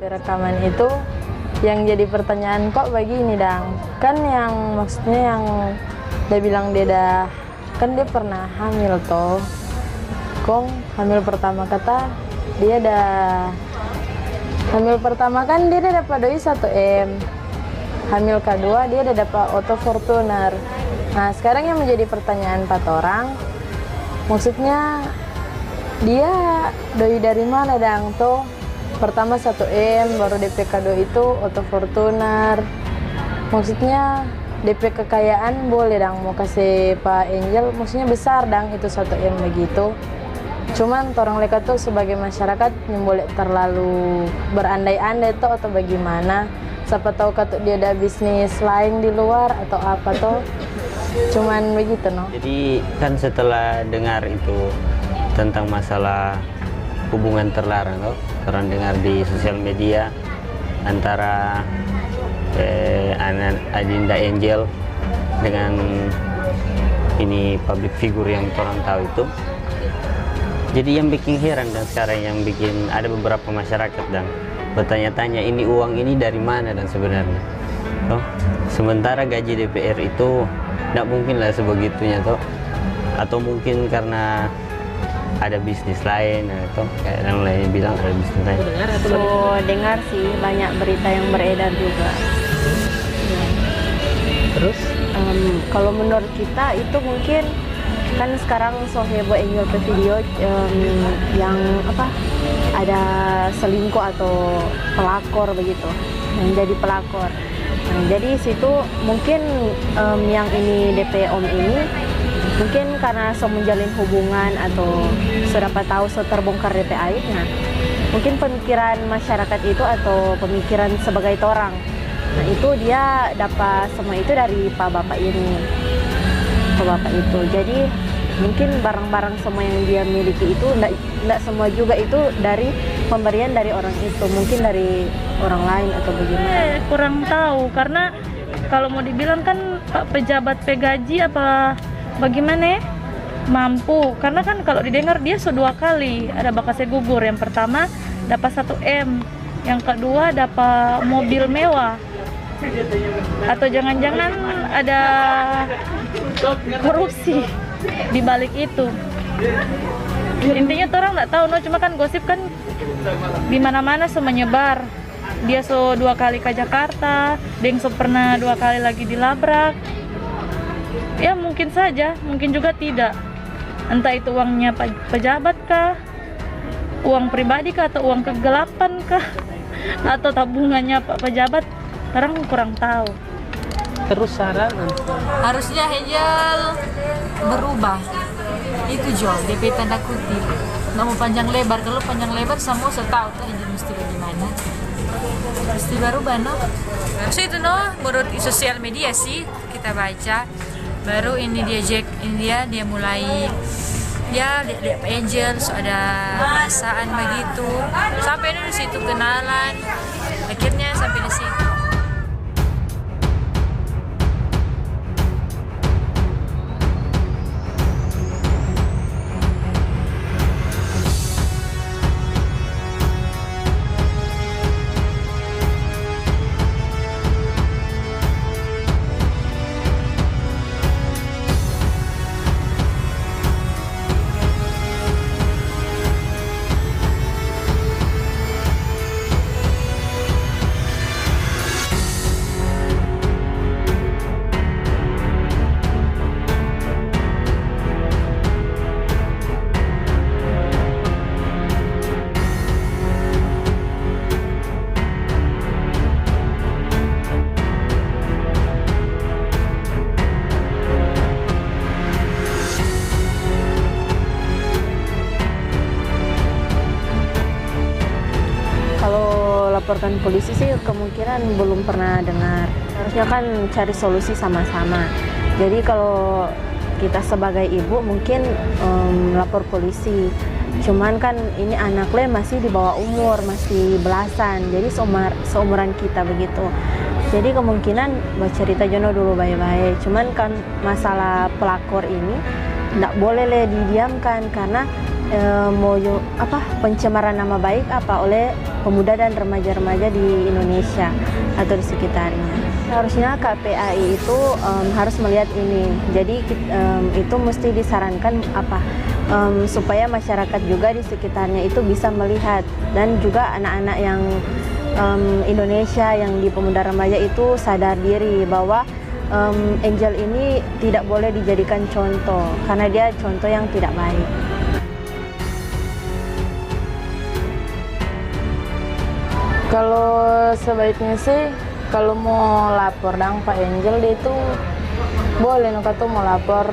Rekaman itu yang jadi pertanyaan kok begini dang, kan yang maksudnya yang dia bilang dia kan dia pernah hamil toh, kong hamil pertama kata dia hamil pertama kan dia dapat doi 1 M, hamil kedua dia dapat Auto Fortuner. Nah sekarang yang menjadi pertanyaan 4 orang, maksudnya dia doi dari mana dang toh? Pertama 1 M, baru DP kado itu Auto Fortuner. Maksudnya DP kekayaan boleh dang mau kasih Pak Angel, maksudnya besar dang itu 1 M begitu. Cuman orang leka tuh sebagai masyarakat yang boleh terlalu berandai-andai tuh atau bagaimana. Siapa tahu kata dia ada bisnis lain di luar atau apa tuh. Cuman begitu no. Jadi kan setelah dengar itu tentang masalah hubungan terlarang tuh, orang dengar di sosial media antara Adinda Angel dengan ini public figure yang orang tahu itu. Jadi yang bikin heran dan sekarang yang bikin ada beberapa masyarakat dan bertanya-tanya ini uang ini dari mana dan sebenarnya. Toh, sementara gaji DPR itu tidak mungkin lah sebegitunya toh. Atau mungkin karena ada bisnis lain atau kayak yang lain bilang ada bisnis lain. Dengar sih banyak berita yang beredar juga. Terus Kalau menurut kita itu mungkin kan sekarang so heboh Angel ke video yang apa ada selingkuh atau pelakor begitu, yang jadi pelakor. Nah, jadi situ mungkin yang ini DP Om ini mungkin karena so menjalin hubungan atau sudah tahu so terbongkar DP aib. Nah, mungkin pemikiran masyarakat itu atau pemikiran sebagai orang. Nah, itu dia dapat semua itu dari Pak Bapak ini. Pak Bapak itu. Jadi mungkin barang-barang semua yang dia miliki itu enggak semua juga itu dari pemberian dari orang itu, mungkin dari orang lain atau bagaimana. Kurang tahu karena kalau mau dibilang kan Pak pejabat pegaji apa bagaimana mampu, karena kan kalau didengar dia sudah 2 kali ada bakasnya gugur. Yang pertama dapat 1 M, yang kedua dapat mobil mewah, atau jangan-jangan ada korupsi di balik itu. Intinya orang nggak tahu, no, cuma kan gosip kan di mana-mana menyebar. Dia 2 kali ke Jakarta, Deng pernah 2 kali lagi dilabrak. Ya mungkin saja, mungkin juga tidak. Entah itu uangnya pejabat kah, uang pribadi kah, atau uang kegelapan kah, atau tabungannya Pak pejabat, orang kurang tahu. terus saran Harusnya Angel berubah. Itu Jo, DP tanda kutip. Nggak mau panjang lebar, kalau panjang lebar semua saya tahu tuh Angel mesti bagaimana. Mesti berubah no. Harusnya itu no, menurut sosial media sih kita baca. Baru ini dia mulai dia lihat Pak Angel, so ada perasaan begitu. Sampai di situ kenalan. Akhirnya sampai di situ. Laporkan polisi sih kemungkinan belum pernah dengar. Harusnya kan cari solusi sama-sama. Jadi kalau kita sebagai ibu mungkin lapor polisi. Cuman kan ini anaknya masih di bawah umur, masih belasan. Jadi seumuran kita begitu. Jadi kemungkinan cerita Jono dulu baik-baik. Cuman kan masalah pelakor ini nggak boleh didiamkan karena pencemaran nama baik oleh pemuda dan remaja-remaja di Indonesia atau di sekitarnya. Harusnya KPAI itu harus melihat ini. Jadi itu mesti disarankan supaya masyarakat juga di sekitarnya itu bisa melihat, dan juga anak-anak yang Indonesia yang di pemuda remaja itu sadar diri bahwa Angel ini tidak boleh dijadikan contoh karena dia contoh yang tidak baik. Kalau sebaiknya sih, kalau mau lapor dang Pak Angel, dia itu boleh tuh mau lapor.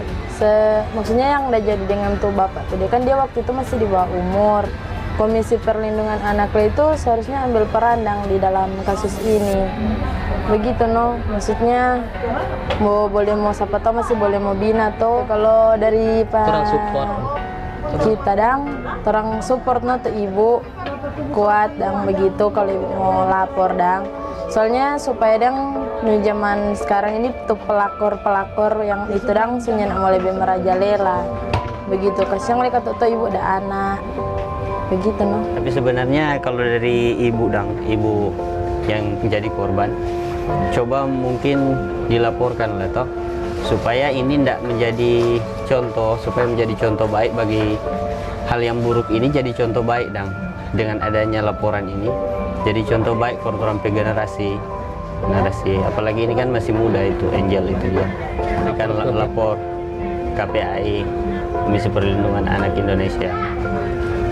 Maksudnya yang udah jadi dengan tuh bapak tuh, dia waktu itu masih di bawah umur. Komisi Perlindungan Anak itu seharusnya ambil peran dang di dalam kasus ini. Begitu maksudnya boleh mau siapa tahu masih boleh mau bina tuh. Kalau dari Pak kita dang, orang support tuh ibu kuat dang begitu kalau ibu mau lapor dang. Soalnya supaya dang di zaman sekarang ini tuh pelakor yang itu dang sunya mau lebih merajalela. Begitu kasihan mereka tuh ibu ada anak. Begitu Tapi sebenarnya kalau dari ibu yang menjadi korban, coba mungkin dilaporkan lah toh, supaya ini tidak menjadi contoh, supaya menjadi contoh baik bagi hal yang buruk ini, jadi contoh baik dengan adanya laporan ini, jadi contoh baik korban generasi, apalagi ini kan masih muda itu Angel itu dia, ini kan lapor KPAI, Komisi Perlindungan Anak Indonesia.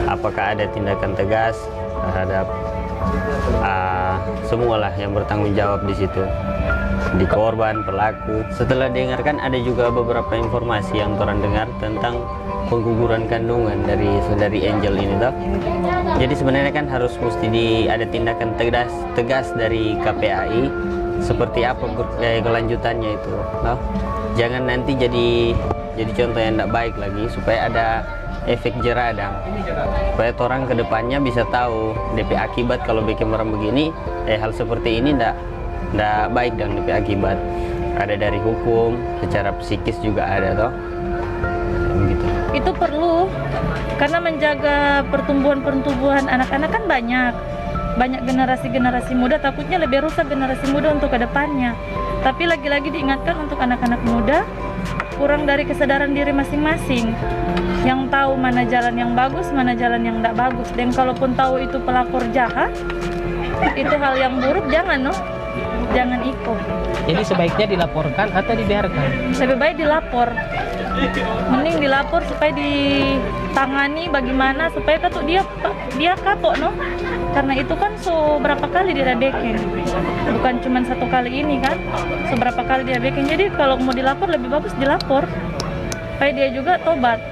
Apakah ada tindakan tegas terhadap semualah yang bertanggung jawab di situ, di korban, pelaku. Setelah dengarkan ada juga beberapa informasi yang orang dengar tentang pengguguran kandungan dari Angel ini toh. Jadi sebenarnya kan harus ada tindakan tegas dari KPAI, seperti apa kelanjutannya itu toh. Jangan nanti jadi contoh yang tidak baik lagi, supaya ada efek jerah supaya orang kedepannya bisa tahu DP akibat kalau bikin orang begini, hal seperti ini ndak baik DP akibat. Ada dari hukum, secara psikis juga ada toh. Begitu. Itu perlu karena menjaga pertumbuhan anak-anak kan banyak generasi muda, takutnya lebih rusak generasi muda untuk kedepannya. Tapi lagi-lagi diingatkan untuk anak-anak muda, kurang dari kesadaran diri masing-masing, yang tahu mana jalan yang bagus, mana jalan yang tidak bagus. Dan kalaupun tahu itu pelakor jahat, itu hal yang buruk, jangan ikut. Jadi sebaiknya dilaporkan atau dibiarkan? Lebih baik dilapor, mending dilapor supaya ditangani bagaimana supaya tuh dia kapok karena itu kan berapa kali dia beken, bukan cuma satu kali ini kan, berapa kali dia beken. Jadi kalau mau dilapor lebih bagus dilapor supaya dia juga tobat,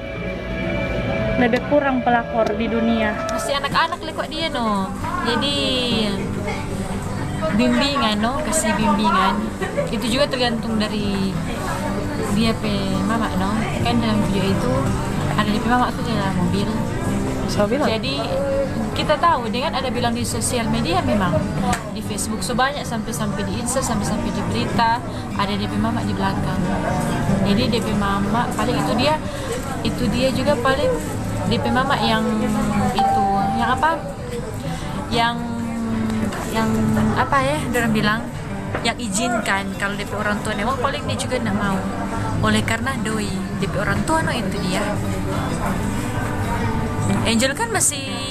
lebih kurang pelakor di dunia. Masih anak-anak kok dia jadi bimbingan kasih bimbingan itu juga tergantung dari dia mama kan. Dalam video itu ada di mama tuh di dalam mobil. Jadi kita tahu dengan ada bilang di sosial media, memang di Facebook sebanyak sampai di Insta, sampai di berita ada DP mama di belakang. Jadi DP mama paling itu dia juga paling DP mama yang orang bilang yang izinkan kalau DP orang tua mau, paling dia juga tidak mau, oleh karena doi DP orang tua itu dia. Angel kan masih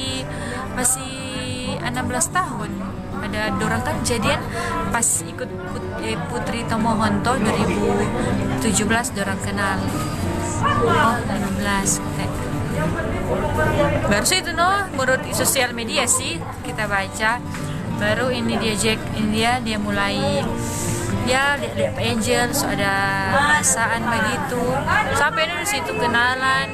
16 tahun. Ada dorang kan jadian pas ikut Putri Tomohon 2017 dorang kenal. 16 baru sih itu menurut sosial media sih kita baca, baru ini dia mulai lihat Angel, so ada perasaan begitu sampai dari situ kenalan.